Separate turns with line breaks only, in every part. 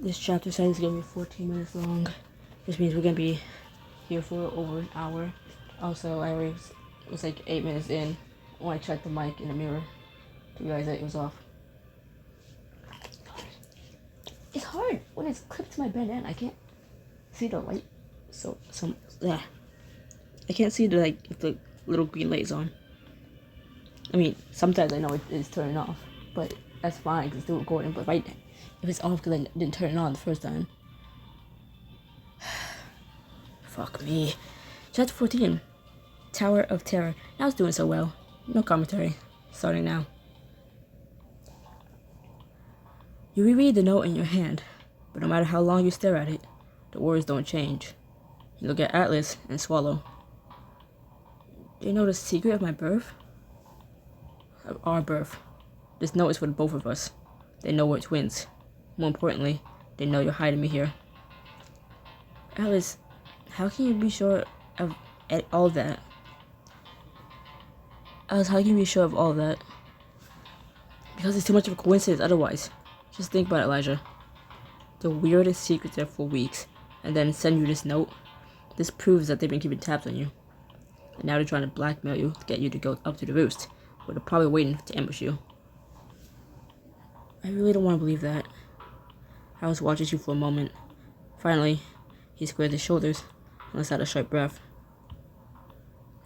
This chapter says it's gonna be 14 minutes long, which means we're gonna be here for over an hour. Also, I was like 8 minutes in when I checked the mic in the mirror to realize that it was off. It's hard when it's clipped to my bandana. I can't see the light. I can't see the if the little green light is on. I mean, sometimes I know it is turning off, but that's fine because it's still recording. But if it's off because I didn't turn it on the first time. Fuck me. Chapter 14. Tower of Terror. Now it's doing so well. No commentary. Starting now. You reread the note in your hand, but no matter how long you stare at it, the words don't change. You look at Atlas and swallow. Do you know the secret of my birth? Of our birth. This note is for the both of us. They know we're twins. More importantly, they know you're hiding me here. Atlas, how can you be sure of all that? Alice, how can you be sure of all that? Because it's too much of a coincidence otherwise. Just think about it, Elijah. The weirdest secrets there for weeks, and then send you this note. This proves that they've been keeping tabs on you. And now they're trying to blackmail you to get you to go up to the roost, where they're probably waiting to ambush you. I really don't want to believe that. Alice watches you for a moment. Finally, he squares his shoulders and lets out a sharp breath.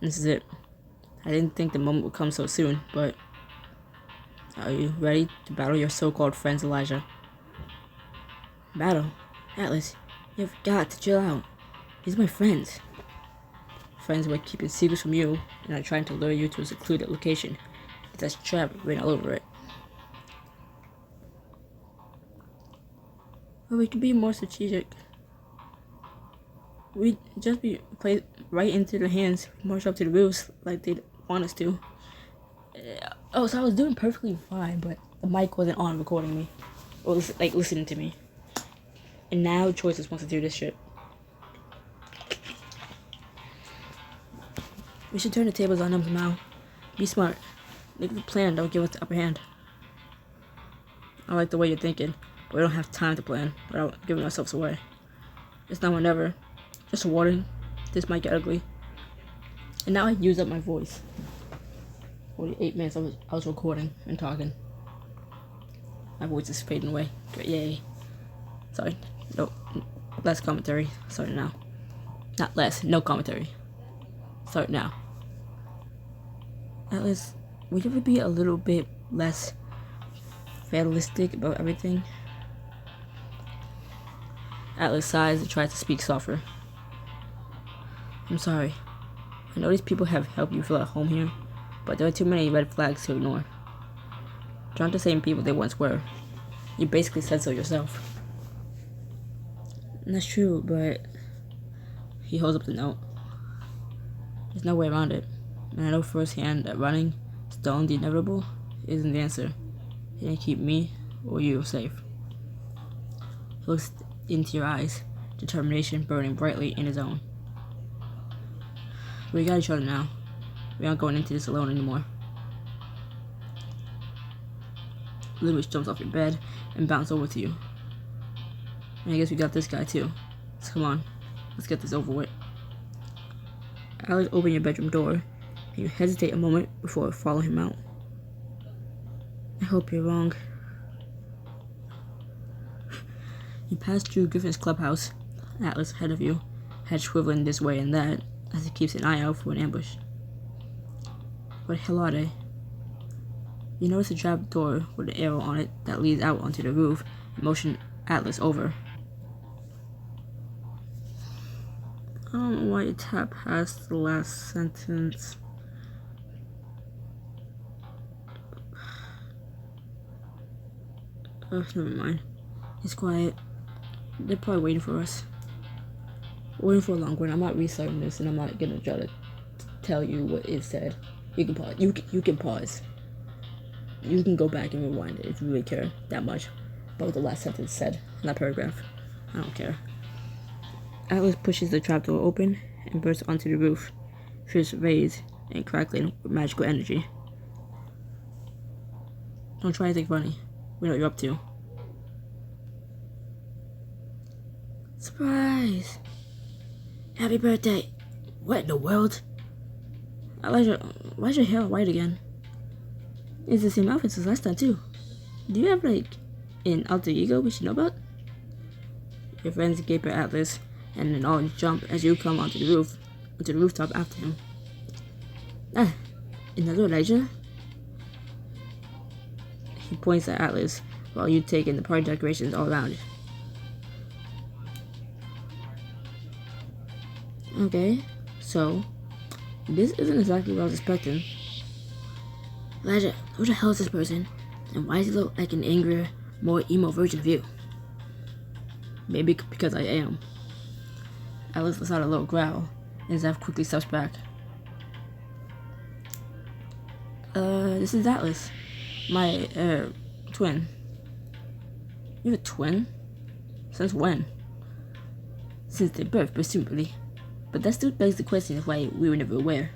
This is it. I didn't think the moment would come so soon, but are you ready to battle your so-called friends, Elijah? Battle? Atlas, you've got to chill out. These are my friends. Friends who are keeping secrets from you and are trying to lure you to a secluded location. It has trap written all over it. But we could be more strategic. We'd just be played right into their hands, march up to the roofs like they'd want us to. So I was doing perfectly fine, but the mic wasn't on recording me. Or listening to me. And now Choices wants to do this shit. We should turn the tables on them somehow. Be smart. Make a plan, don't give us the upper hand. I like the way you're thinking, but we don't have time to plan without giving ourselves away. It's now or never. Just a warning, this might get ugly. And now I use up my voice. 48 minutes I was recording and talking. My voice is fading away. Yay. Sorry. No. Less commentary. Start now. Not less. No commentary. Start now. Atlas, would you ever be a little bit less fatalistic about everything? Atlas sighs and tries to speak softer. I'm sorry. I know these people have helped you feel at home here, but there are too many red flags to ignore. They're not the same people they once were. You basically said so yourself. And that's true, but he holds up the note. There's no way around it. And I know firsthand that running, stalling the inevitable, isn't the answer. It didn't keep me or you safe. He looks into your eyes, determination burning brightly in his own. We got each other now. We aren't going into this alone anymore. Lewis jumps off your bed and bounces over to you. And I guess we got this guy too. So come on, let's get this over with. Alex opens your bedroom door, and you hesitate a moment before following him out. I hope you're wrong. You pass through Griffin's clubhouse, Atlas ahead of you, head swiveling this way and that, as he keeps an eye out for an ambush. What the hell are they? You notice a trap door with an arrow on it that leads out onto the roof and motion Atlas over. I don't know why you tap past the last sentence. Never mind. It's quiet. They're probably waiting for us. Waiting for a long one. I'm not restarting this, and I'm not gonna try to tell you what it said. You can pause. You can pause. You can go back and rewind it if you really care that much about what the last sentence said in that paragraph. I don't care. Atlas pushes the trapdoor open and bursts onto the roof, fierce rays and crackling with magical energy. Don't try anything funny. We know what you're up to. Surprise! Happy birthday! What in the world? Elijah, why's your hair white again? It's the same outfit as last time too. Do you have like an alter ego we should know about? Your friends gape at Atlas and then all jump as you come onto the rooftop after him. Ah, another Elijah? He points at Atlas while you take in the party decorations all around. Okay, so this isn't exactly what I was expecting. Elijah, who the hell is this person? And why does he look like an angrier, more emo version of you? Maybe because I am. Atlas lets out a little growl, and Zeph quickly steps back. This is Atlas. My, twin. You have a twin? Since when? Since their birth, presumably. But that still begs the question of why we were never aware.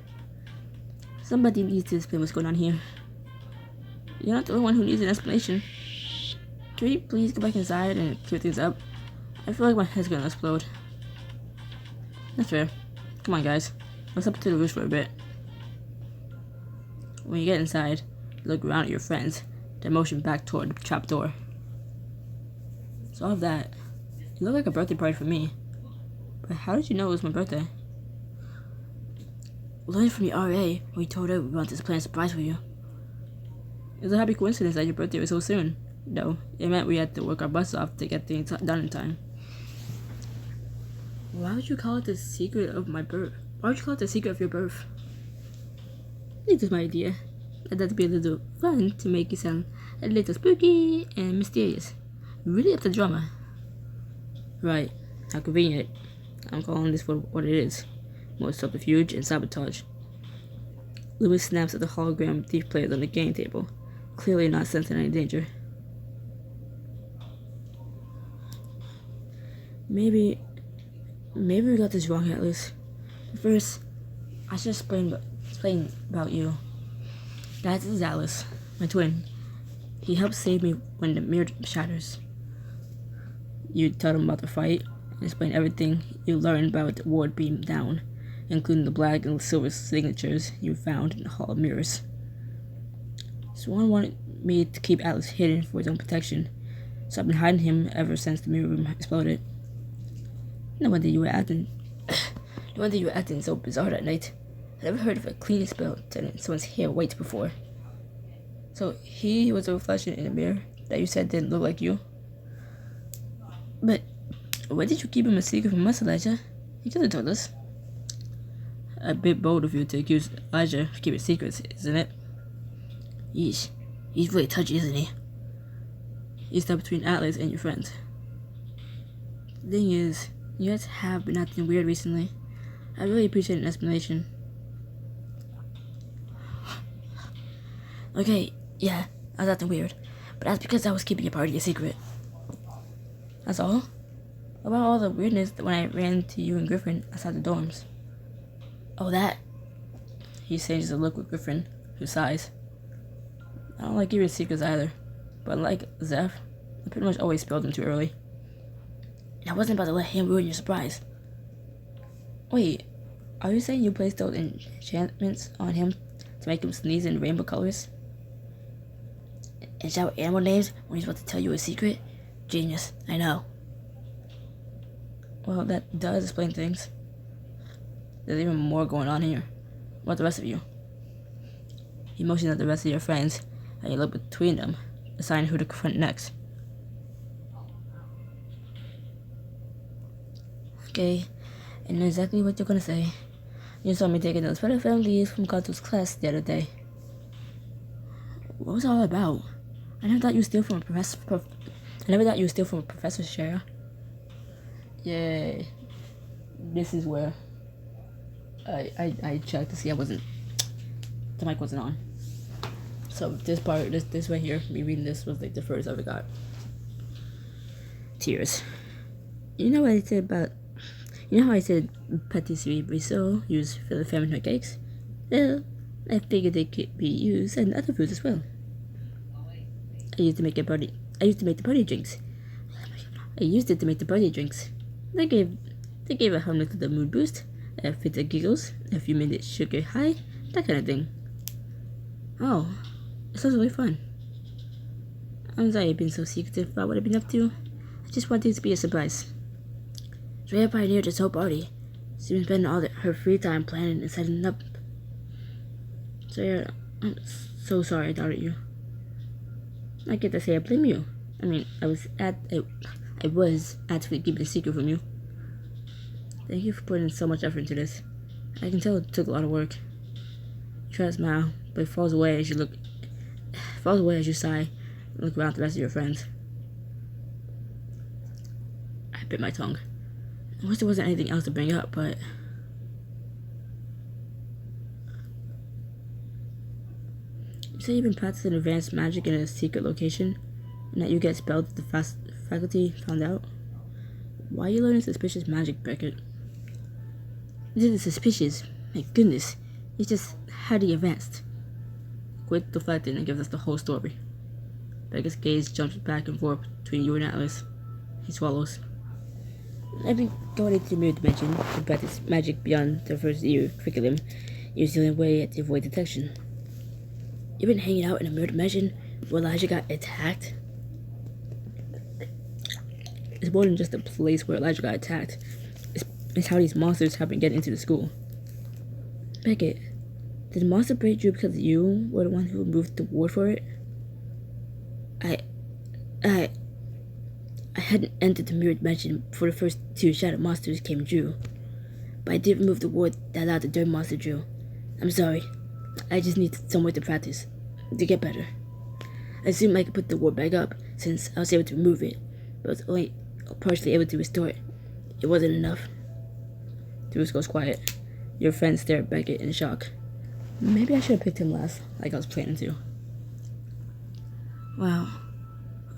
Somebody needs to explain what's going on here. You're not the only one who needs an explanation. Can we please go back inside and clear things up? I feel like my head's gonna explode. That's fair. Come on, guys. Let's up to the roof for a bit. When you get inside, you look around at your friends, then motion back toward the trap door. So all of that, it looked like a birthday party for me. But how did you know it was my birthday? Learned from the RA when we told her we wanted to plan a surprise for you. It was a happy coincidence that your birthday was so soon, though it meant we had to work our butts off to get things done in time. Why would you call it the secret of my birth? Why would you call it the secret of your birth? I think that's my idea. I thought it'd be a little fun to make you sound a little spooky and mysterious. Really up to drama. Right, how convenient. I'm calling this for what it is. More subterfuge and sabotage. Lewis snaps at the hologram thief players on the game table, clearly not sensing any danger. Maybe we got this wrong, Atlas. First, I should explain about you. Guys, this is Atlas, my twin. He helped save me when the mirror shatters. You tell him about the fight and explain everything you learned about the ward beam down, including the black and silver signatures you found in the Hall of Mirrors. Someone wanted me to keep Atlas hidden for his own protection, so I've been hiding him ever since the mirror room exploded. No wonder you were acting so bizarre that night. I never heard of a cleaning spell turning someone's hair white before. So he was a reflection in a mirror that you said didn't look like you. But why did you keep him a secret from us, Elijah? You could have told us. A bit bold of you to accuse Elijah of keeping secrets, isn't it? Yeesh. He's really touchy, isn't he? You step between Atlas and your friends. The thing is, you guys have been acting weird recently. I really appreciate an explanation. Okay, yeah, I was acting weird, but that's because I was keeping your party a secret. That's all? What about all the weirdness when I ran into you and Griffin outside the dorms? Oh, that. He exchanges a look with Griffin, who sighs. I don't like giving secrets either, but like Zeph, I pretty much always spilled them too early. And I wasn't about to let him ruin your surprise. Wait, are you saying you placed those enchantments on him to make him sneeze in rainbow colors? And shout animal names when he's about to tell you a secret? Genius, I know. Well, that does explain things. There's even more going on here. What about the rest of you? He motions at the rest of your friends, and you look between them, deciding who to confront next. Okay, I know exactly what you're gonna say. You saw me taking those federal families from Kanto's class the other day. What was it all about? I never thought you steal from a professor's chair. Yay. This is where I checked to see the mic wasn't on. So this part, this right here, me reading this was like the first I ever got. Tears. You know how I said patisserie bristle used for the feminine cakes? Well, I figured they could be used in other foods as well. I used it to make the party drinks. They gave a harmless little mood boost, a fit of giggles, a few minutes sugar high, that kind of thing. Oh, it sounds really fun. I'm sorry I've been so secretive about what I've been up to. I just want things to be a surprise. Drea pioneered this whole party. She's been spending all her free time planning and setting up. Drea, I'm so sorry I doubted you. I get to say I blame you. I mean, I was actually keeping a secret from you. Thank you for putting so much effort into this. I can tell it took a lot of work. You try to smile, but it falls away as you sigh and look around at the rest of your friends. I bit my tongue. I wish there wasn't anything else to bring up, but you say you've been practicing advanced magic in a secret location, and that you get expelled if the faculty found out? Why are you learning suspicious magic, Beckett? This isn't suspicious. My goodness. It's just highly advanced. Quit deflecting and give us the whole story. Beckett's gaze jumps back and forth between you and Atlas. He swallows. I've been going into the mirror dimension to practice magic beyond the first year curriculum. It's the only way to avoid detection. You've been hanging out in a mirror dimension where Elijah got attacked? It's more than just a place where Elijah got attacked. It's how these monsters have been getting into the school. Beckett, did the monster break you because you were the one who moved the ward for it? I hadn't entered the mirror dimension before the first two shadow monsters came Drew. But I did remove the ward that allowed the third monster Drew. I'm sorry. I just need somewhere to practice. To get better. I assumed I could put the ward back up since I was able to remove it, but I was only partially able to restore it. It wasn't enough. Drews goes quiet. Your friends stare at Beckett in shock. Maybe I should have picked him last, like I was planning to. Wow.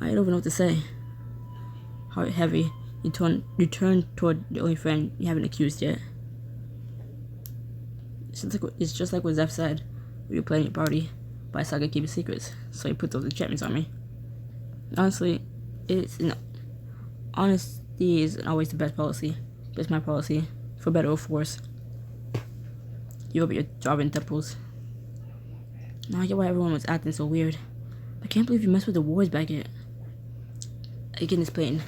I don't even know what to say. Heart heavy, you turn toward the only friend you haven't accused yet. It's just like what Zeph said. We were planning a party, but I said I could keep it secrets, so he put those enchantments on me. Honestly, honesty isn't always the best policy, but it's my policy, for better or for worse. You open your jaw in temples. Now I get why everyone was acting so weird. I can't believe you messed with the wards back yet. I can explain.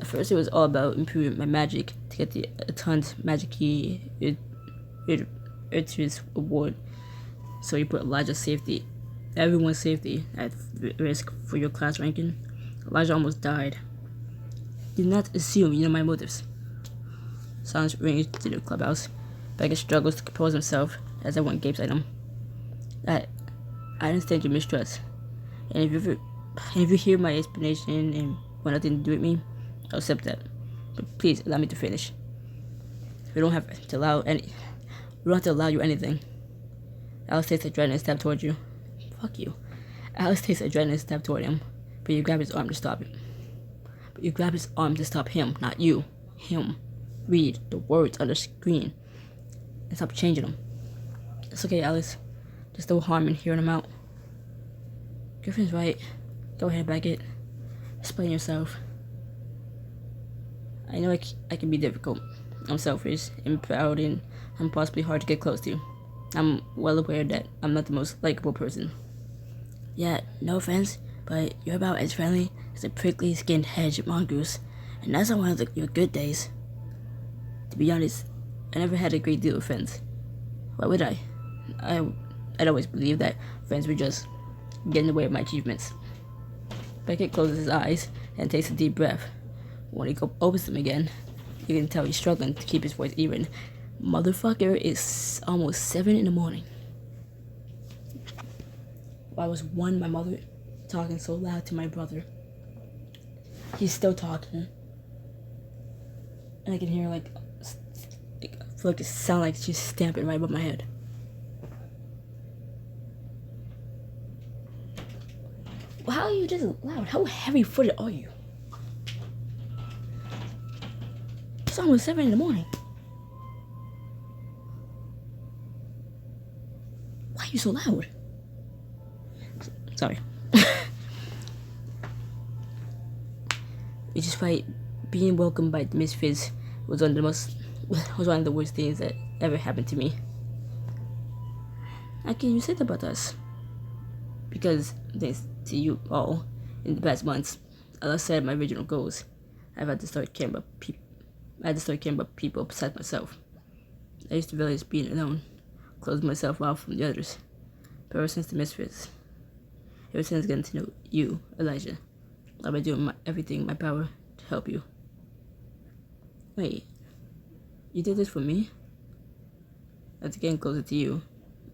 At first it was all about improving my magic to get the Aton's magic key Urtus award. So you put Elijah's safety, everyone's safety, at risk for your class ranking. Elijah almost died. Do not assume you know my motives. Silence rings to the clubhouse. Beckett struggles to compose himself as everyone gapes at him. I understand your mistrust. And if you hear my explanation and want nothing to do with me, I'll accept that. But please allow me to finish. We don't have to allow you anything. Alex takes adrenaline and steps toward you. Fuck you. Alex takes adrenaline and steps toward him, but you grab his arm to stop it. Him, not you. Him. Read the words on the screen and stop changing them. It's okay, Alice. There's no harm in hearing them out. Griffin's right. Go ahead, Beckett. Explain yourself. I know I can be difficult. I'm selfish and proud, and I'm possibly hard to get close to. I'm well aware that I'm not the most likable person. Yeah, no offense, but you're about as friendly as a prickly skinned hedge mongoose, and that's not one of your good days. To be honest, I never had a great deal of friends. Why would I? I'd always believed that friends would just get in the way of my achievements. Beckett closes his eyes and takes a deep breath. When he opens them again, you can tell he's struggling to keep his voice even. Motherfucker, it's almost 7 in the morning. Why was my mother talking so loud to my brother? He's still talking. And I can hear I feel like it sounds like she's stamping right above my head. Well, how are you just loud? How heavy-footed are you? It's almost 7 in the morning. Why are you so loud? Sorry. It's just by being welcomed by the misfits was one of the most was one of the worst things that ever happened to me. How can you say that about us? Because thanks to you all, in the past months, as I said my original goals, I've had to start caring about people. I had to start caring about people besides myself. I used to realize being alone, close myself off from the others. But ever since the misfits, ever since getting to know you, Elijah, I've been doing everything in my power to help you. Wait, you did this for me? After getting closer to you,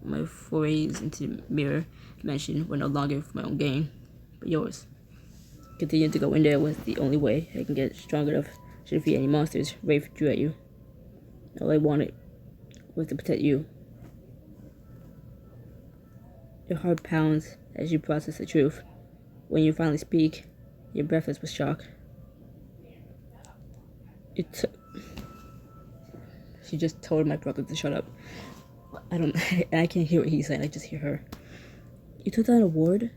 my forays into the mirror dimension were no longer for my own gain, but yours. Continuing to go in there was the only way I can get strong enough to defeat any monsters Rafe drew at you. All I wanted was to protect you. Your heart pounds as you process the truth. When you finally speak, you're breathless with shock. She just told my brother to shut up. I can't hear what he's saying, I just hear her. You took down a ward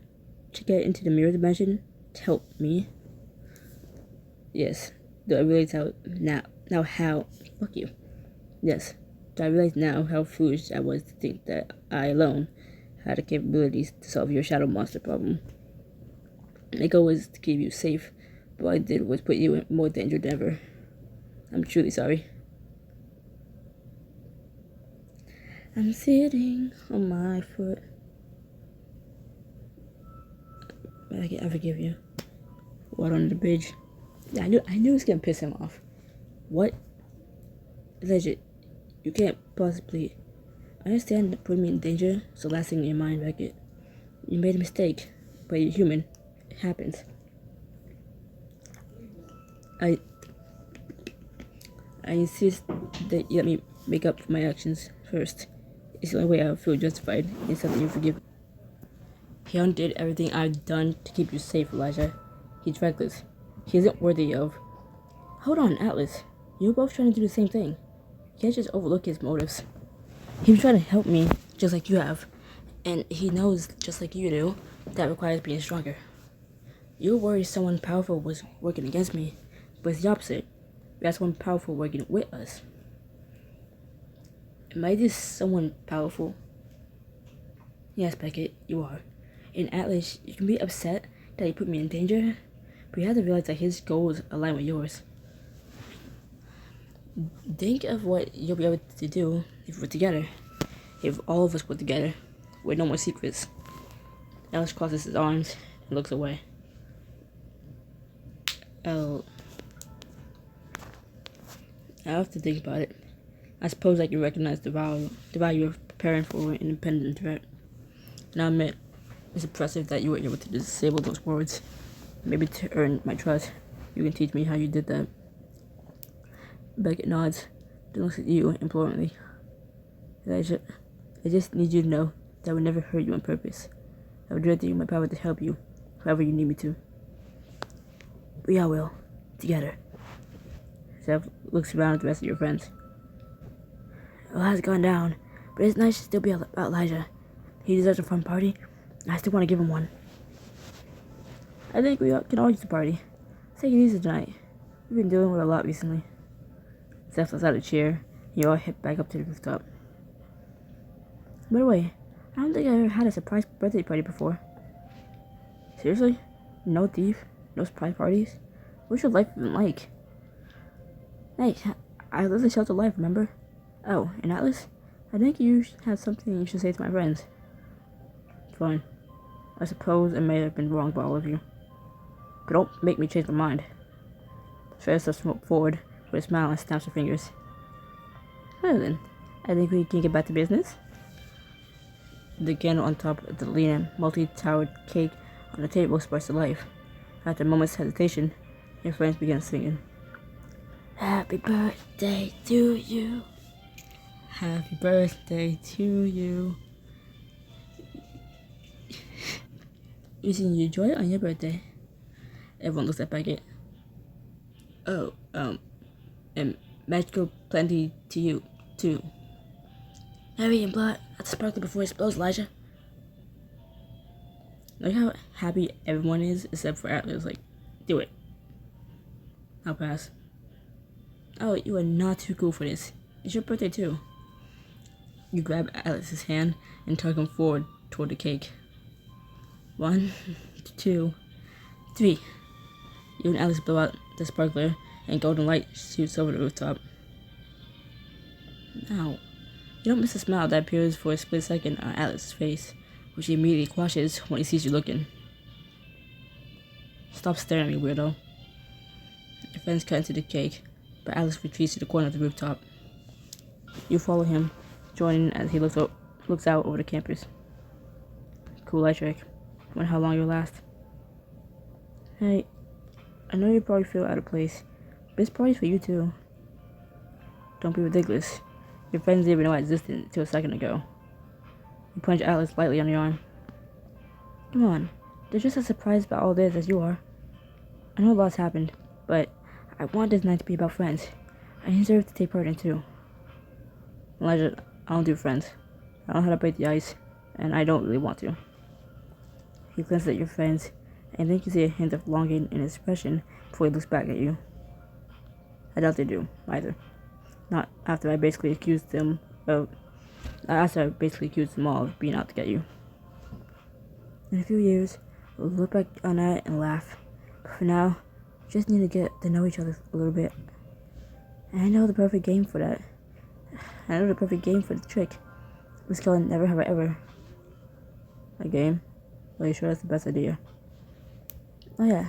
to get into the mirror dimension to help me? Yes. Do I realize fuck you. Yes. Do I realize now how foolish I was to think that I alone had the capabilities to solve your shadow monster problem? My goal was to keep you safe, but what I did was put you in more danger than ever. I'm truly sorry. I'm sitting on my foot. I forgive you. Water under the bridge. Yeah, I knew it was gonna piss him off. What? Legit, you can't possibly. I understand that putting me in danger, so last thing in your mind, Beckett. You made a mistake, but you're human. It happens. I insist that you let me make up for my actions first. It's the only way I feel justified in something you forgive. He undid everything I've done to keep you safe, Elijah. He's reckless. He isn't worthy of... Hold on, Atlas. You're both trying to do the same thing. You can't just overlook his motives. He was trying to help me, just like you have. And he knows, just like you do, that requires being stronger. You were worried someone powerful was working against me, but it's the opposite. We have someone powerful working with us. Am I this someone powerful? Yes, Beckett, you are. In Atlas, you can be upset that he put me in danger, but you have to realize that his goals align with yours. Think of what you'll be able to do if we're together. If all of us were together, with no more secrets. Atlas crosses his arms and looks away. I have to think about it. I suppose I can recognize the value of preparing for an independent threat. And I admit, it's impressive that you were able to disable those words. Maybe to earn my trust, you can teach me how you did that. Beckett nods, then looks at you imploringly. Elijah, I just need you to know that I would never hurt you on purpose. I would do everything in my power to help you, however you need me to. We all will, together. Seth looks around at the rest of your friends. A lot has gone down, but it's nice to still be about Elijah. He deserves a fun party, and I still want to give him one. I think we can all use a party. Let's take it easy tonight. We've been dealing with a lot recently. Seth lets out a chair, and you all head back up to the rooftop. By the way, I don't think I ever had a surprise birthday party before. Seriously? No thief? No surprise parties? What's your life been like? Hey, I live a sheltered life, remember? Oh, and Atlas? I think you have something you should say to my friends. Fine. I suppose I may have been wrong by all of you. But don't make me change my mind. Shredder steps forward with a smile and snaps her fingers. Well then, I think we can get back to business. The candle on top of the lean multi-towered cake on the table sparks to life. After a moment's hesitation, your friends begin singing. Happy birthday to you. Happy birthday to you. Wishing you joy on your birthday. Everyone looks at Beckett. Oh, and magical plenty to you, too. Hurry and blood at the sparkler before it explodes, Elijah. Look how happy everyone is, except for Atlas. Like, do it. I'll pass. Oh, you are not too cool for this. It's your birthday too. You grab Alice's hand and tug him forward toward the cake. 1, 2, 3. You and Alice blow out the sparkler, and golden light shoots over the rooftop. Now, you don't miss a smile that appears for a split second on Alice's face, which he immediately quashes when he sees you looking. Stop staring at me, weirdo. Your friends cut into the cake, but Alice retreats to the corner of the rooftop. You follow him, joining as he looks out over the campus. Cool light trick. Wonder how long you'll last. Hey, I know you probably feel out of place, but this party's for you too. Don't be ridiculous. Your friends didn't even know I existed until a second ago. You punch Alice lightly on the arm. Come on, they're just as surprised about all this as you are. I know a lot's happened, but I want this night to be about friends. I deserve to take part in it too. Elijah, I don't do friends. I don't know how to break the ice, and I don't really want to. He glances at your friends, and then you can see a hint of longing in his expression before he looks back at you. I doubt they do, either. Not after I basically accused them all of being out to get you. In a few years, we'll look back on that and laugh. But for now, we just need to get to know each other a little bit. And I know the perfect game for that. I know the perfect game for the trick. It's called Never Have I Ever. A game? Are you sure that's the best idea? Oh yeah,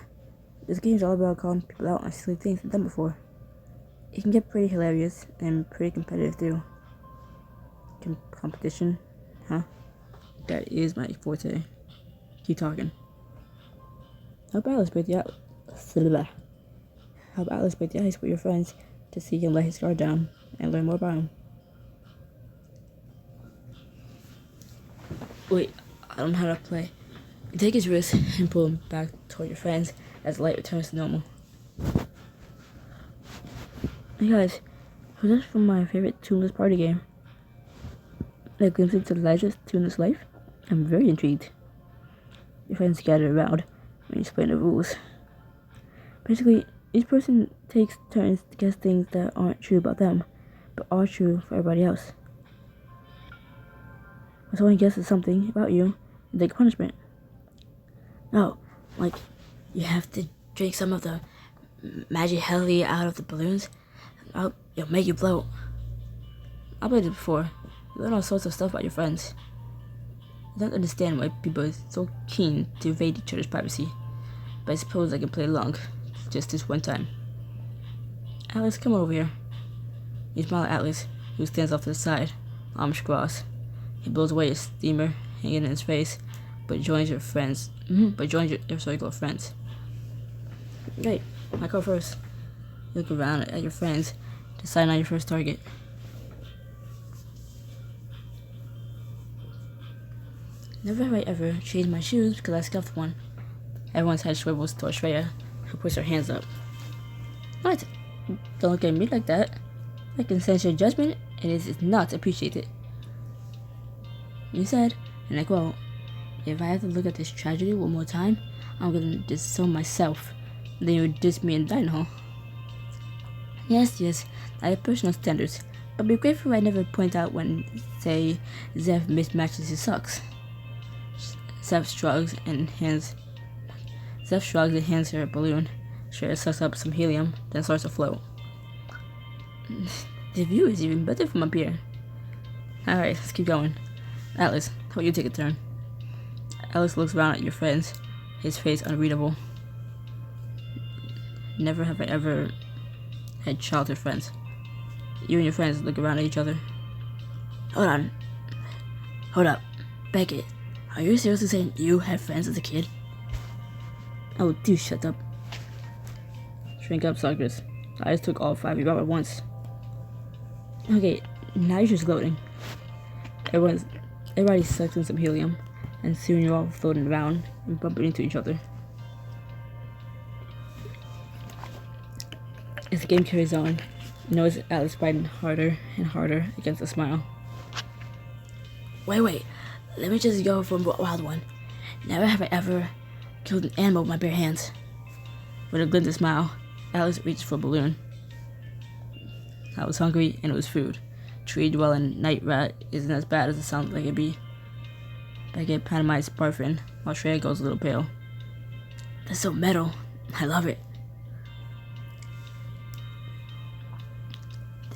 this game's all about calling people out on silly things they've done before. It can get pretty hilarious and pretty competitive too. Competition? Huh? That is my forte. Keep talking. Help Alice break the ice with your friends to see him let his guard down and learn more about him. Wait, I don't know how to play. You take his wrist and pull him back toward your friends as the light returns to normal. Hey guys, was this from my favorite tuneless party game? A glimpse into Elijah's tuneless life? I'm very intrigued. Your friends gather around when you explain the rules. Basically, each person takes turns to guess things that aren't true about them, but are true for everybody else. When someone guesses something about you, they take punishment. No, like, you have to drink some of the magic heavily out of the balloons. It'll make you bloat. I've played it before. You learn all sorts of stuff about your friends. I don't understand why people are so keen to invade each other's privacy, but I suppose I can play along, just this one time. Alice, come over here. You smile at Alice, who stands off to the side, arms crossed. He blows away his steamer hanging in his face, but joins your circle of friends. Great, I go first. You look around at your friends, decide on your first target. Never have I ever changed my shoes because I scuffed one. Everyone's head swivels toward Shreya, who puts her hands up. What? Don't look at me like that. I can sense your judgment, and it is not appreciated. You said, and I quote, "If I have to look at this tragedy one more time, I'm gonna disown myself. Then you would diss me in Dino." Yes, I have personal standards, but be grateful I never point out when, say, Zev mismatches his socks. Zev shrugs and hands her a balloon. Shreya sucks up some helium, then starts to float. The view is even better from up here. Alright, let's keep going. Alice, how about you take a turn? Alice looks around at your friends, his face unreadable. Never have I ever had childhood friends. You and your friends look around at each other. Hold up. Beckett, are you seriously saying you had friends as a kid? Oh, do shut up. Shrink up, suckers. I just took all 5 of you out at once. Okay, now you're just gloating. Everybody sucks in some helium, and soon you're all floating around and bumping into each other. As the game carries on, you notice Alice biting harder and harder against a smile. Wait, let me just go for a wild one. Never have I ever killed an animal with my bare hands. With a glinted smile, Alice reaches for a balloon. I was hungry, and it was food. Tree-dwelling night rat isn't as bad as it sounds like it'd be. Beckett pantomimes barfing, while Shreya goes a little pale. That's so metal. I love it.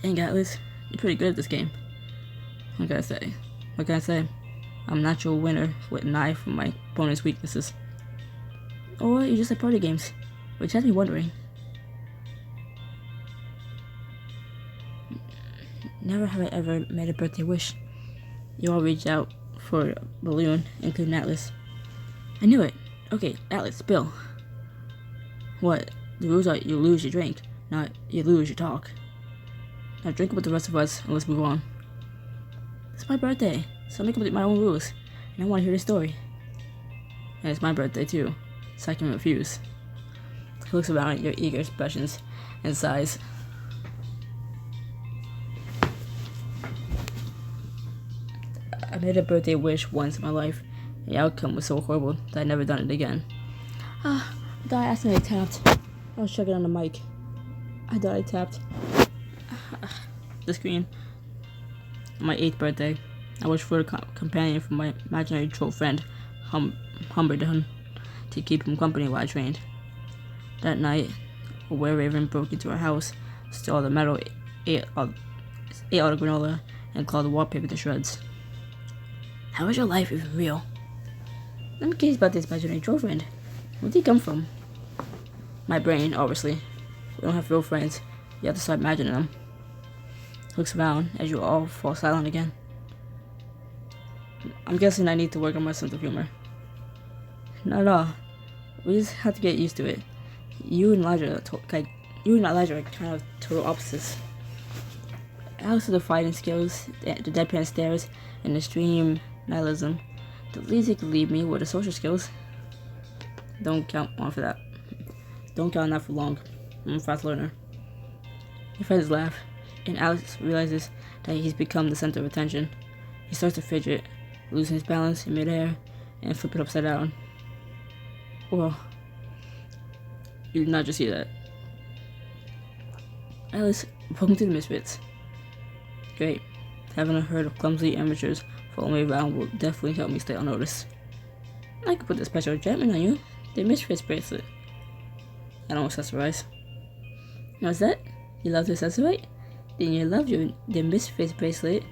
Dang, Atlas, you're pretty good at this game. What can I say? What can I say? I'm a natural winner with an eye for my opponent's weaknesses. Or you just like party games, which has me wondering. Never have I ever made a birthday wish. You all reached out for a balloon, including Atlas. I knew it. Okay, Atlas, Bill. What? The rules are you lose your drink, not you lose your talk. Now drink with the rest of us and let's move on. It's my birthday, so I make up my own rules, and I want to hear the story. And it's my birthday too, so I can refuse. He looks around at your eager expressions and sighs. I made a birthday wish once in my life, and the outcome was so horrible that I'd never done it again. I thought I accidentally tapped. I was checking on the mic. I thought I tapped the screen. On my 8th birthday, I wished for a companion for my imaginary troll friend, Humberdon, to keep him company while I trained. That night, a were-raven broke into our house, stole all the metal, ate all the granola, and clawed the wallpaper to shreds. How is your life even real? I'm curious about this imaginary troll friend. Where did he come from? My brain, obviously. We don't have real friends. You have to start imagining them. Looks around as you all fall silent again. I'm guessing I need to work on my sense of humor. Not at all. We just have to get used to it. You and Elijah are kind of total opposites. Alex with the fighting skills, the deadpan stares, and extreme nihilism. The least he could leave me were the social skills. Don't count on for that. Don't count on that for long. I'm a fast learner. Your friends laugh, and Alex realizes that he's become the center of attention. He starts to fidget, losing his balance in midair, and flip it upside down. Well, you did not just see that. Alice, welcome to the Misfits. Great. Having a herd of clumsy amateurs follow me around will definitely help me stay on notice. I could put the special enchantment on you, the Misfits bracelet. I don't accessorize. What's that? You love to accessorate? Then you love the Misfits bracelet.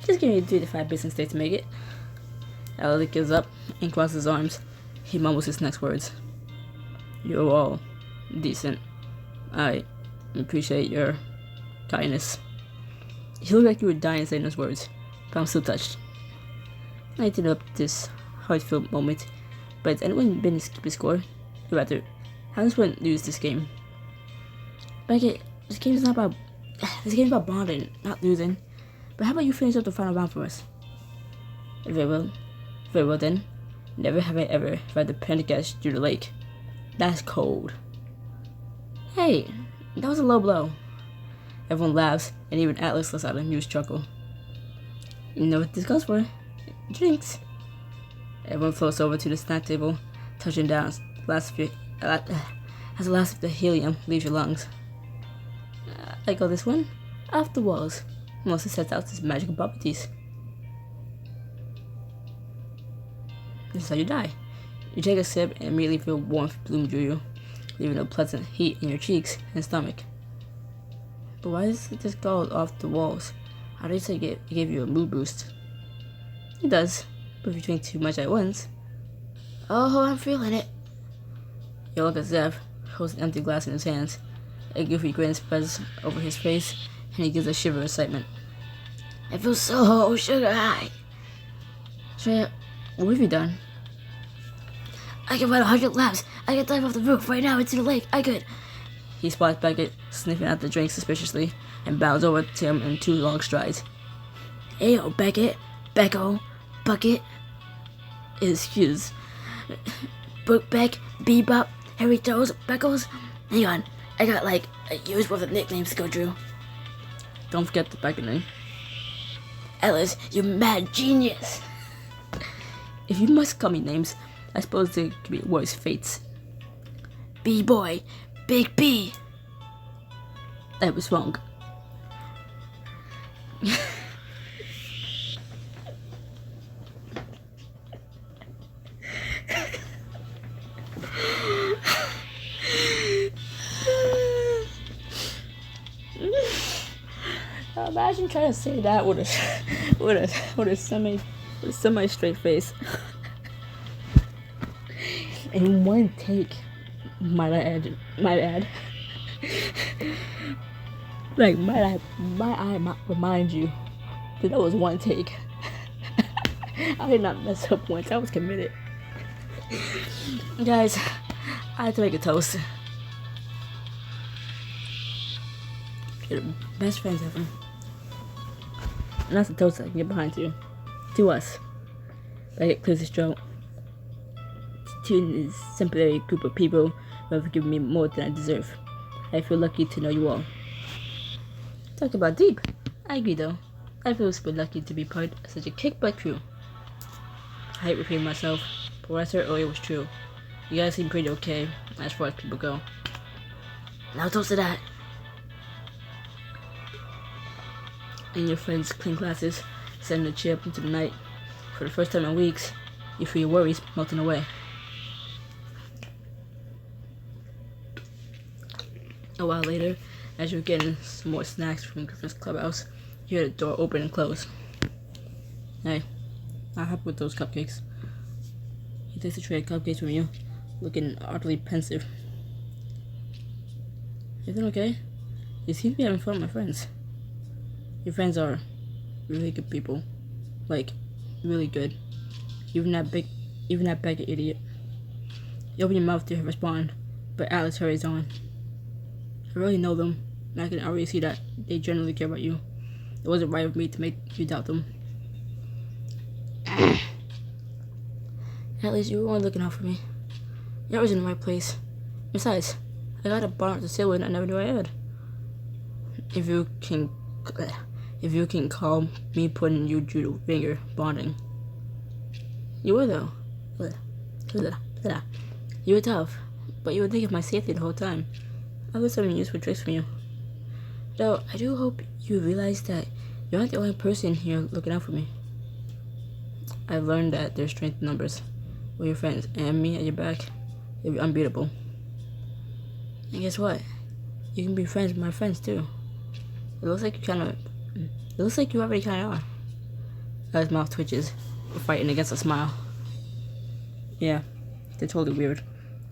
Just give me 3 to 5 business days to make it. Alex gives up and crosses his arms. He mumbles his next words. You're all decent. I appreciate your kindness. You look like you were dying saying those words, but I'm still touched. I need to interrupt this heartfelt moment, but has anyone been keeping score? Or rather, how does one lose this game? Beckett, this game is about bonding, not losing. But how about you finish up the final round for us? Very well then. Never have I ever tried to pendergast through the lake. That's cold. Hey, that was a low blow. Everyone laughs, and even Atlas lets out a amused chuckle. You know what this goes for? Drinks. Everyone floats over to the snack table, touching down as the last of the helium leaves your lungs. I call this one off the walls. Mostly sets out its magical properties. This is how you die. You take a sip and immediately feel warmth bloom through you, leaving a pleasant heat in your cheeks and stomach. But why is it just called off the walls? How do you say it gave you a mood boost? It does, but if you drink too much at once. Oh, I'm feeling it. You look at Zev, holds an empty glass in his hands. A goofy grin spreads over his face, and he gives a shiver of excitement. I feel so sugar high. Shreya, what have you done? I can run 100 laps. I can dive off the roof right now into the lake. I could. He spots Beckett, sniffing at the drink suspiciously, and bows over to him in 2 long strides. Ayo, Beckett, Becko, Bucket. Excuse. Brookbeck, Bebop, Harry Toes, Beckles. Hang on, I got like a year's worth of nicknames to go through. Don't forget the Beckett name. Ellis, you mad genius. If you must call me names, I suppose there could be worse fates. B-boy, Big B. I was wrong. Imagine trying to say that with a with a semi straight face. In one take, might I add. Like, might I remind you that was one take. I did not mess up once. I was committed. Guys, I had to make a toast. You're the best friends ever. And that's a toast I can get behind you. To us. Like it clears his throat. To this sympathetic group of people who have given me more than I deserve. I feel lucky to know you all. Talk about deep. I agree though. I feel super lucky to be part of such a kick-butt crew. I hate repeating myself, but what I said earlier was true. You guys seem pretty okay as far as people go. Now toast to that. And your friends' clean glasses, setting the chair up into the night. For the first time in weeks, you feel your worries melting away. A while later, as you're getting some more snacks from Griffin's clubhouse, you hear the door open and close. Hey, I'll help with those cupcakes. He takes a tray of cupcakes from you, looking utterly pensive. Everything okay? You seem to be having fun with my friends. Your friends are really good people. Like, really good. Even that Bk idiot. You open your mouth to respond, but Alice hurries on. I really know them, and I can already see that they genuinely care about you. It wasn't right of me to make you doubt them. At least you were only looking out for me. You're always in the right place. Besides, I got a bond with the sibling I never knew I had. If you can call me putting you through the finger bonding. You were though. You were tough, but you would think of my safety the whole time. I learned some useful tricks from you. Though, I do hope you realize that you're not the only person here looking out for me. I've learned that there's strength in numbers. With your friends and me at your back, you'll be unbeatable. And guess what? You can be friends with my friends too. It looks like you already kinda are. His mouth twitches, fighting against a smile. Yeah, they're totally weird.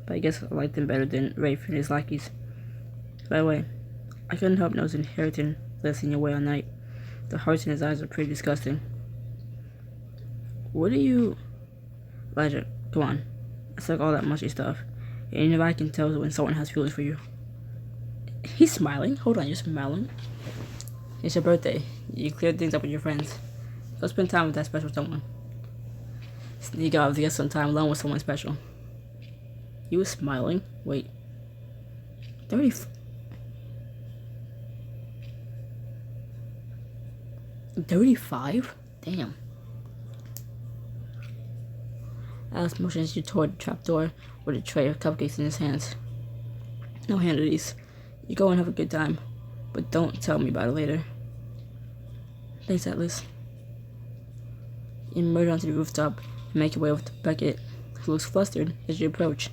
But I guess I like them better than Rafe and his lackeys. By the way, I couldn't help noticing Harrington listening away all night. The hearts in his eyes are pretty disgusting. What are you... Elijah, come on. It's like all that mushy stuff. And if I can tell when someone has feelings for you. He's smiling. Hold on, you're smiling. It's your birthday. You clear things up with your friends. Go spend time with that special someone. Sneak out to get some time alone with someone special. You were smiling? Wait. 35? Damn. Alex motions you toward the trapdoor with a tray of cupcakes in his hands. No hand of these. You go and have a good time, but don't tell me about it later. Thanks, Atlas. You emerge onto the rooftop and make your way over to Beckett, who looks flustered as you approach.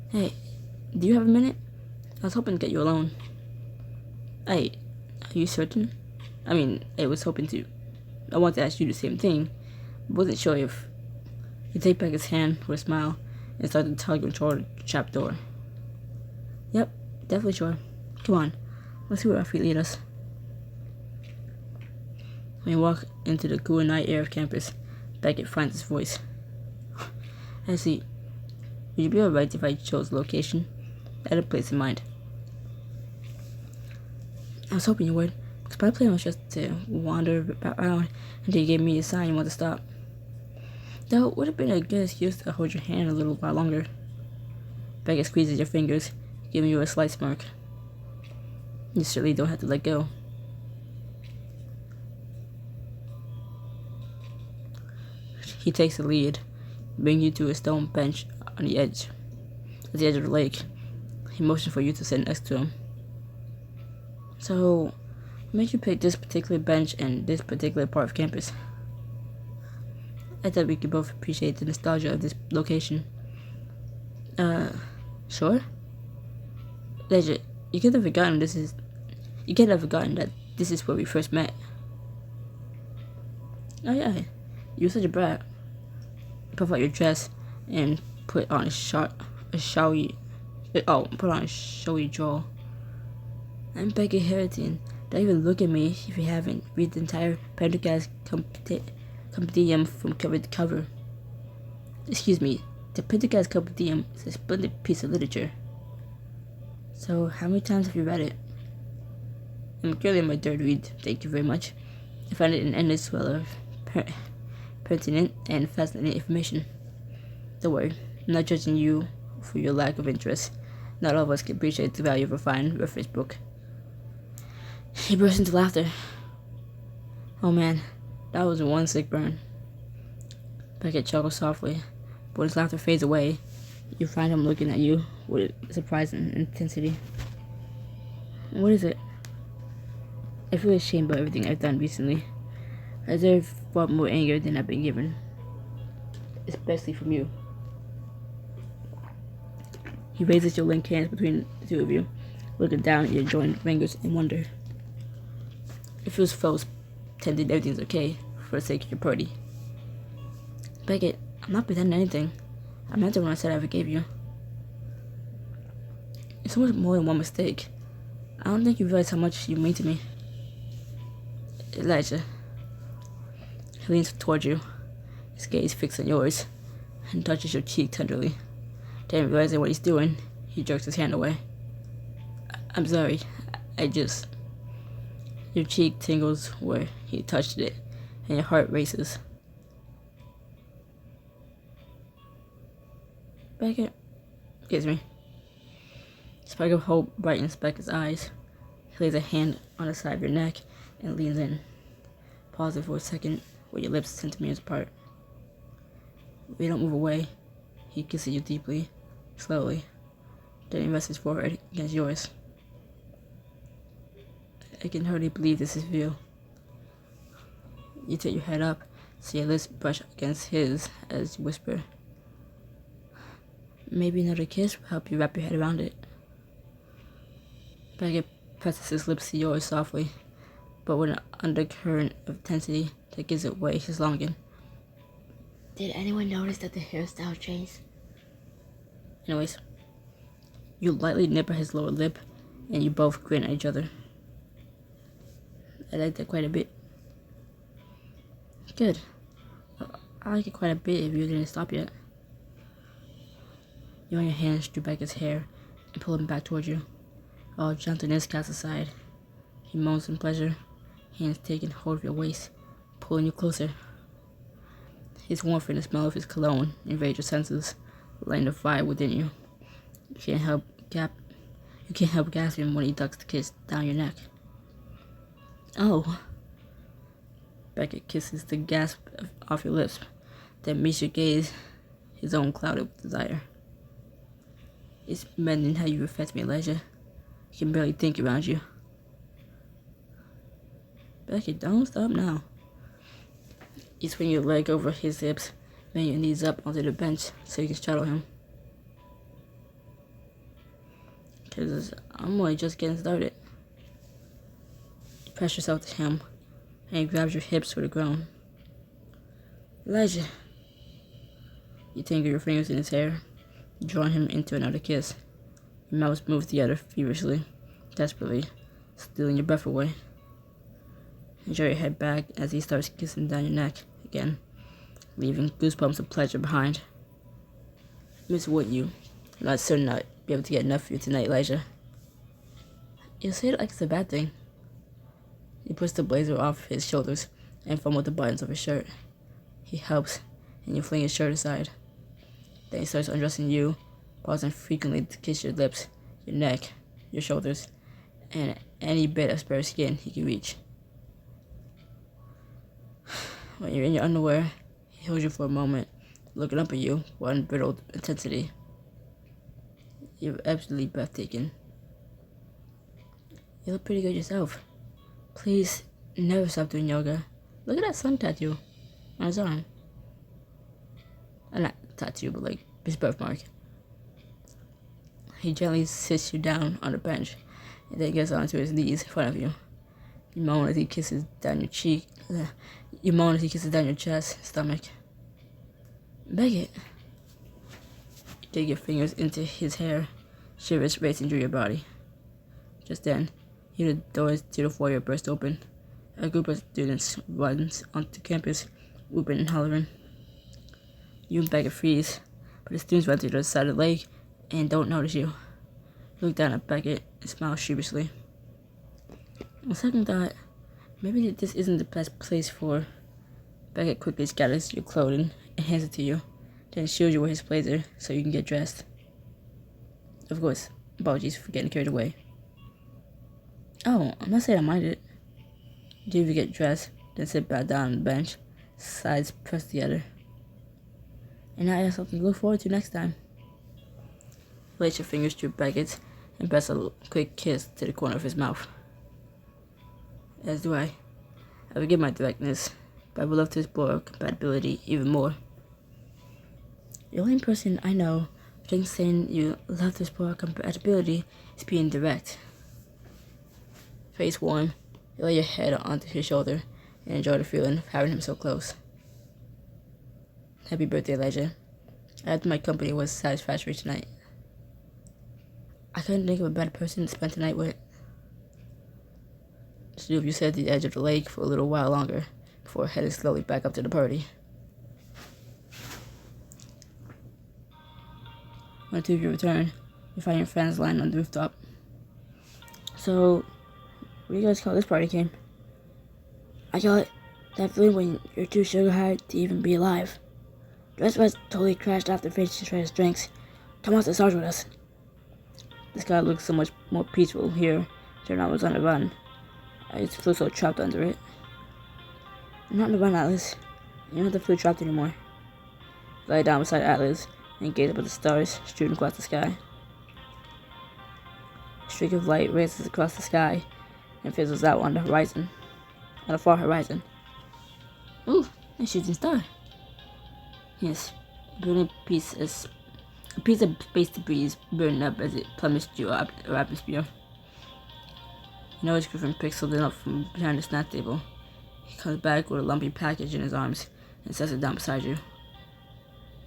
Hey, do you have a minute? I was hoping to get you alone. Hey, are you certain? I mean, I was hoping to. I wanted to ask you the same thing, but wasn't sure if... You take back his hand with a smile and start to tug him toward the trap door. Yep, definitely sure. Come on, let's see where our feet lead us. When you walk into the cool night air of campus, Beckett finds his voice. I see. Would you be alright if I chose the location? I had a place in mind. I was hoping you would, because my plan was just to wander around until you gave me a sign you want to stop. Though it would have been a good excuse to hold your hand a little while longer. Beckett squeezes your fingers, giving you a slight smirk. You certainly don't have to let go. He takes the lead, bringing you to a stone bench on the edge of the lake. He motions for you to sit next to him. So, what made you pick this particular bench and this particular part of campus? I thought we could both appreciate the nostalgia of this location. Sure? Legit, you could have forgotten this is You can't have forgotten that this is where we first met. Oh yeah, you were such a brat. Puff out your dress and put on a showy jaw. I'm Bk1. Don't even look at me if you haven't. Read the entire Pendergast compendium from cover to cover. Excuse me, the Pendergast compendium is a splendid piece of literature. So, how many times have you read it? I'm currently on my third read, thank you very much. I found it an endless well of pertinent and fascinating information. Don't worry, I'm not judging you for your lack of interest. Not all of us can appreciate the value of a fine reference book. He burst into laughter. Oh man, that was one sick burn. Beckett chuckled softly, but when his laughter fades away, you find him looking at you with surprising intensity. What is it? I feel ashamed about everything I've done recently. I deserve far more anger than I've been given, especially from you. He raises your linked hands between the two of you, looking down at your joined fingers in wonder. It feels false, pretending everything's okay for the sake of your party. Beckett, I'm not pretending anything. I meant it when I said I forgave you. It's so much more than one mistake. I don't think you realize how much you mean to me. Elijah. He leans towards you, his gaze fixed on yours, and touches your cheek tenderly. Then, realizing what he's doing, he jerks his hand away. I'm sorry, Your cheek tingles where he touched it, and your heart races. Beckett, excuse me. A spark of hope brightens Beckett's eyes. He lays a hand on the side of your neck and leans in, pausing for a second with your lips centimeters apart. When you don't move away, he kisses you deeply, slowly, then he rests his forehead against yours. I can hardly believe this is real. You tilt your head up, so your lips brush against his as you whisper. Maybe another kiss will help you wrap your head around it. Beckett presses his lips to yours softly, but with an undercurrent of intensity that gives it way his longing. Did anyone notice that the hairstyle changed? Anyways, you lightly nip at his lower lip, and you both grin at each other. I like that quite a bit. Good. I like it quite a bit if you didn't stop yet. You run your hands through Beckett's hair and pull him back towards you. All gentleness cast aside. He moans in pleasure, hands taking hold of your waist, pulling you closer. His warmth and the smell of his cologne invade your senses, lighting the fire within you. You can't help gasping when he ducks the kiss down your neck. Oh. Beckett kisses the gasp off your lips, then meets your gaze, his own clouded with desire. It's maddening how you affect me, Elijah. I can barely think around you. Beckett, don't stop now. You swing your leg over his hips, bend your knees up onto the bench so you can straddle him. 'Cause I'm only just getting started. You press yourself to him, and he grabs your hips with a groan. Elijah. You tangle your fingers in his hair, drawing him into another kiss. Your mouths move together feverishly, desperately, stealing your breath away. You draw your head back as he starts kissing down your neck again, leaving goosebumps of pleasure behind. Miss Wood, I'm not certain I'll be able to get enough of you tonight, Elijah. You say it like it's a bad thing. You push the blazer off his shoulders and fumble the buttons of his shirt. He helps, and you fling his shirt aside. Then he starts undressing you, pausing frequently to kiss your lips, your neck, your shoulders, and any bit of spare skin he can reach. When you're in your underwear, he holds you for a moment, looking up at you with unbridled intensity. You're absolutely breathtaking. You look pretty good yourself. Please, never stop doing yoga. Look at that sun tattoo on his arm. Not tattoo, but his birthmark. He gently sits you down on the bench, and then gets onto his knees in front of you. You moan as he kisses down your cheek. You moan as he kisses down your chest, stomach. Beckett. You dig your fingers into his hair, shivers racing through your body. Just then, you hear the doors to the foyer burst open. A group of students runs onto campus, whooping and hollering. You and Beckett freeze, but the students run to the other side of the lake and don't notice you. You look down at Beckett and smile sheepishly. On second thought, maybe this isn't the best place for... Beckett quickly scatters your clothing and hands it to you, then shows you where his blazer so you can get dressed. Of course, apologies for getting carried away. Oh, I'm not saying I mind it. You get dressed, then sit back down on the bench, sides pressed together. And now you have something to look forward to next time. Place your fingers through Beckett's and press a quick kiss to the corner of his mouth. As do I. I forgive my directness, but I would love to explore our compatibility even more. The only person I know who thinks saying you love to explore our compatibility is being direct. Face warm, you lay your head onto his shoulder and enjoy the feeling of having him so close. Happy birthday, Elijah. I hope my company was satisfactory tonight. I couldn't think of a better person to spend the night with. The two of you sat at the edge of the lake for a little while longer before heading slowly back up to the party. When the two of you return, you find your friends lying on the rooftop. So, what do you guys call this party game? I call it that feeling when you're too sugar high to even be alive. The rest of us totally crashed after finishing his drinks. Come out to Sarge with us. This guy looks so much more peaceful here than I was on the run. I just feel so trapped under it. I'm not on the run, Atlas. You don't have to feel trapped anymore. Lie down beside Atlas and gaze up at the stars shooting across the sky. A streak of light races across the sky and fizzles out on the horizon. On the far horizon. Ooh, a shooting star. Yes, a brilliant piece of space debris burning up as it plummets through our atmosphere. You notice Griffin picks something up from behind the snack table. He comes back with a lumpy package in his arms and sets it down beside you.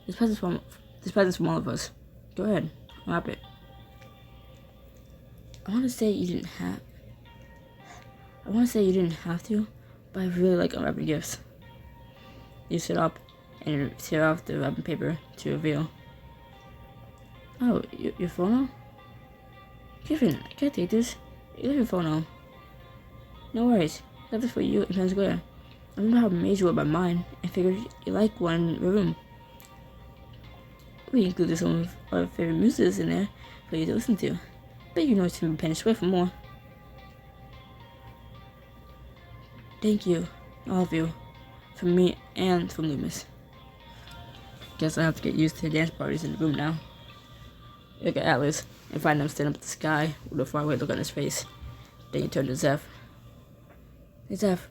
This present's from all of us. Go ahead, wrap it. I want to say you didn't have to, but I really like unwrapping gifts. You sit up and tear off the wrapping paper to reveal. Oh, your phone? Griffin, I can't take this. You leave your phone home. No worries. I got this for you in Penn Square. I remember how amazed you were by mine and figured you like one in your room. We included some of our favorite music in there for you to listen to. Bet you know it's from Penn Square for more. Thank you, all of you, from me and from Loomis. Guess I have to get used to dance parties in the room now. You look at Atlas and find him standing up at the sky with a faraway look on his face. Then you turn to Zeph. Hey Zeph,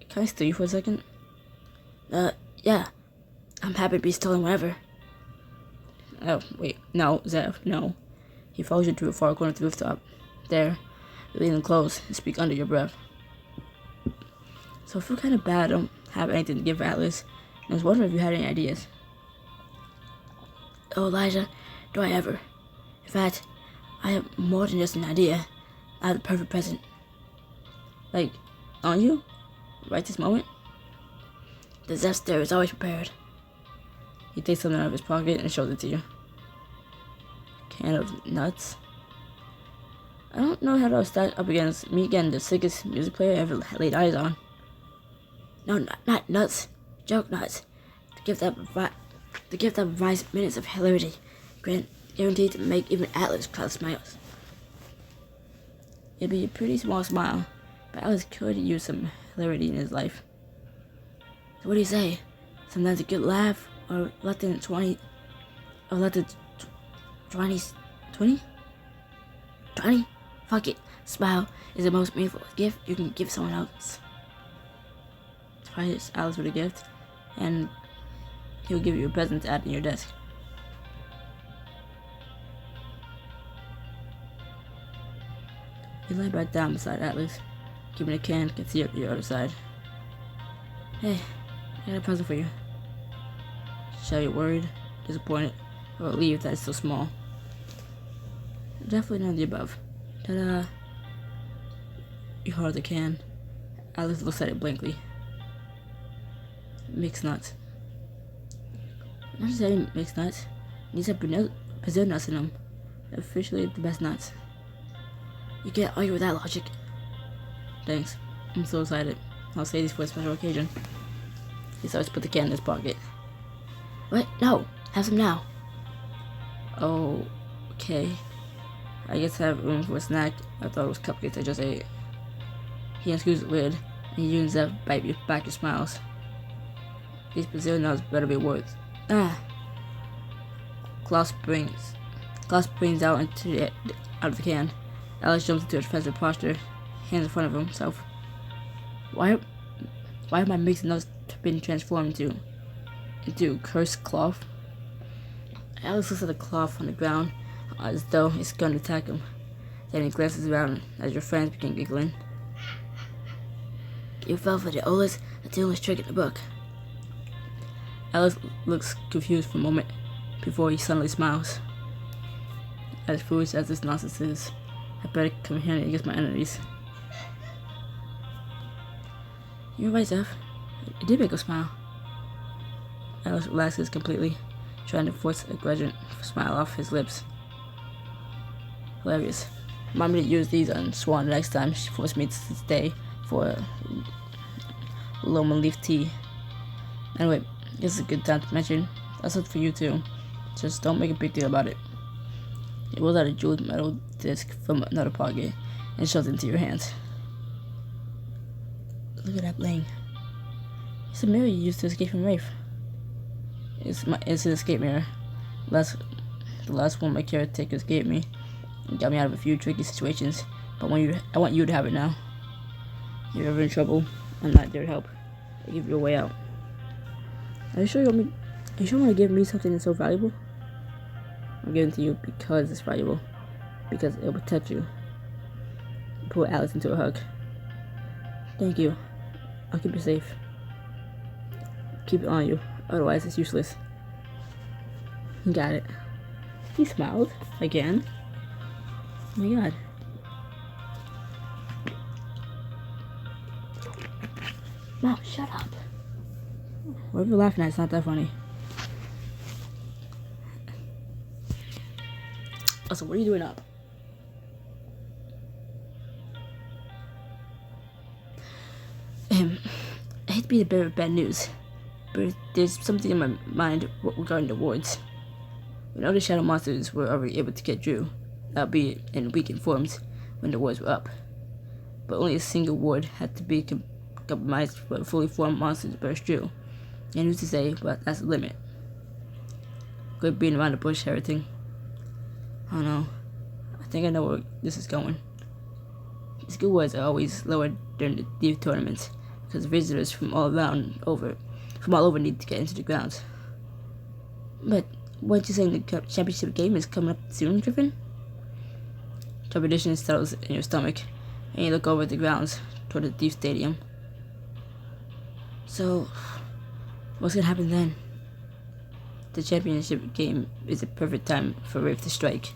can I steal you for a second? Yeah. I'm happy to be stolen whenever. Oh, wait. No, Zeph, no. He follows you to a far corner of the rooftop. There, you lean in close and speak under your breath. So I feel kind of bad I don't have anything to give Atlas, and I was wondering if you had any ideas. Oh, Elijah, do I ever. In fact, I have more than just an idea. I have the perfect present. Like, on you? Right this moment? The Zepster is always prepared. He takes something out of his pocket and shows it to you. Can of nuts? I don't know how to stack up against me getting the sickest music player I ever laid eyes on. No, not nuts. Joke nuts. The gift that provides minutes of hilarity, guaranteed to make even Atlas proud smiles. It'd be a pretty small smile, but Atlas could use some hilarity in his life. So what do you say? Sometimes a good laugh, or let the 20? Fuck it. Smile is the most meaningful gift you can give someone else. Surprise Alice with a gift, and he'll give you a present to add in your desk. You lie back down beside Atlas, keeping the can concealed your other side. Hey, I got a puzzle for you. Shall you worried, disappointed, or relieved that it's so small? Definitely none of the above. Ta-da! You hold the can. Alice looks at it blankly. Mixed nuts. Not just any mixed nuts. These have Brazil nuts in them. Officially the best nuts. You can't argue with that logic. Thanks. I'm so excited. I'll say these for a special occasion. He starts to put the can in his pocket. What? No! Have some now. Oh, okay. I guess I have room for a snack. I thought it was cupcakes I just ate. He unscrews the lid, and he uses that bite back your smiles. These Brazil nuts better be worth. Klaus springs out of the can. Alice jumps into a defensive posture, hands in front of himself. Why have my mixed nuts been transformed into cursed cloth? Alice looks at the cloth on the ground as though it's going to attack him. Then he glances around as your friends begin giggling. You fell for the oldest and oldest trick in the book. Alice looks confused for a moment before he suddenly smiles. As foolish as this nonsense is, I better come here against my enemies. You're right, Zeph. It did make him smile. Alice relaxes completely, trying to force a grudging smile off his lips. Hilarious. Remind me to use these on Swan next time she forced me to stay for a lemon leaf tea. Anyway, this is a good time to mention. That's it for you too. Just don't make a big deal about it. It was out a jeweled metal disc from another pocket and shoves it into your hands. Look at that bling. It's a mirror you used to escape from Rafe. It's an escape mirror. The last one my caretakers gave me. It got me out of a few tricky situations. But I want you to have it now. If you're ever in trouble, I'm not there to help. I'll give you a way out. Are you sure you want to give me something that's so valuable? I'm giving it to you because it's valuable. Because it'll protect you. Pull Alice into a hug. Thank you. I'll keep you safe. Keep it on you. Otherwise, it's useless. Got it. He smiled. Again. Oh my god. Mom, shut up. Whatever you're laughing at, it's not that funny. Also, what are you doing up? I hate to be the bearer of bad news, but there's something in my mind regarding the wards. When other shadow monsters were already able to get Drew, albeit in weakened forms, when the wards were up. But only a single ward had to be compromised for a fully formed monster to burst Drew. And who's to say, but that's the limit. Good being around the bush, everything. I don't know. I think I know where this is going. The school wards are always lower during the Thief tournaments, because visitors from all over need to get into the grounds. But weren't you saying the championship game is coming up soon, Griffin? Trepidation settles in your stomach, and you look over the grounds toward the Thief Stadium. So, what's gonna happen then? The championship game is a perfect time for Rafe to strike.